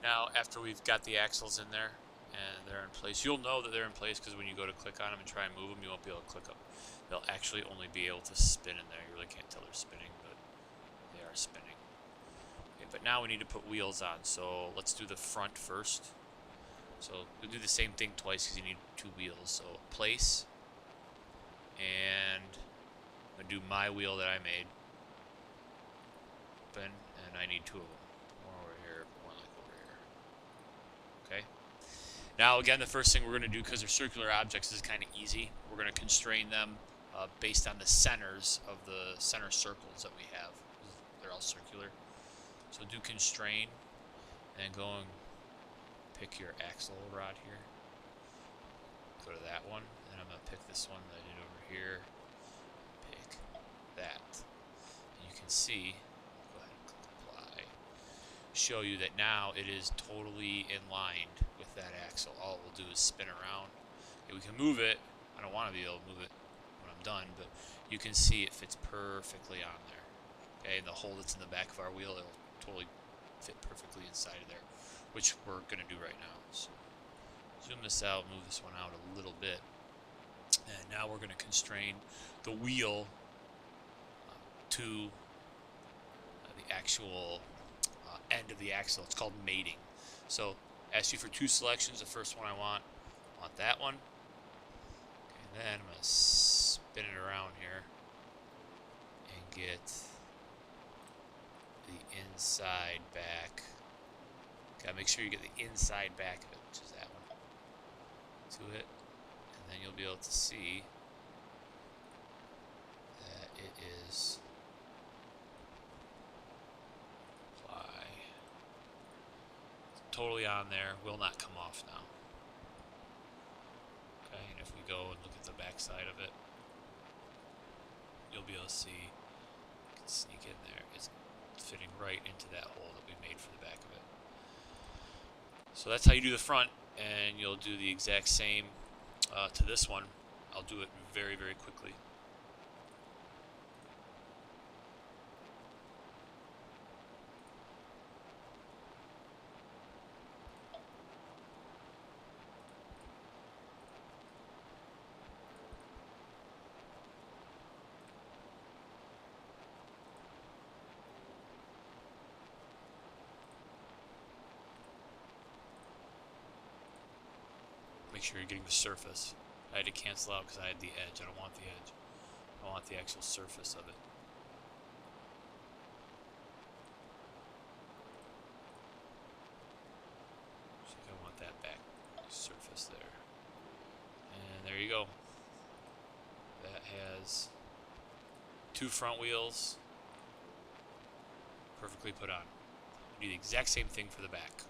Now, after we've got the axles in there and they're in place, you'll know that they're in place because when you go to click on them and try and move them, you won't be able to click them. They'll actually only be able to spin in there. You really can't tell they're spinning, but they are spinning. Okay, but now we need to put wheels on, so let's do the front first. So you'll do the same thing twice because you need 2 wheels. So place, and I'm going to do my wheel that I made. Open, and I need 2 of them. One over here, one like over here. Okay. Now again, the first thing we're going to do, because they're circular objects, is kind of easy. We're going to constrain them based on the centers of the center circles that we have. They're all circular. So do constrain, and go and pick your axle rod here. Go to that one, and I'm going to pick this one that I did over here. Pick that. And you can see, go ahead and click apply, show you that now it is totally in line with that axle. All it will do is spin around. Okay, we can move it. I don't want to be able to move it when I'm done, but you can see it fits perfectly on there. Okay, and the hole that's in the back of our wheel, it'll totally fit perfectly inside of there, which we're going to do right now. So zoom this out, move this one out a little bit, and now we're going to constrain the wheel to the actual end of the axle. It's called mating. So ask you for 2 selections. The first one I want that one. Okay, and then I'm going to spin it around here and get the inside back. Gotta make sure you get the inside back of it, which is that one, to it, and then you'll be able to see that it is apply. It's totally on there, will not come off now. Okay, and if we go and look at the back side of it, you'll be able to see, you can sneak in there, it's fitting right into that hole that we made for the back of it. So that's how you do the front, and you'll do the exact same to this one. I'll do it very, very quickly. Make sure you're getting the surface. I had to cancel out because I had the edge. I don't want the edge. I want the actual surface of it. So I want that back surface there. And there you go. That has 2 front wheels perfectly put on. You do the exact same thing for the back.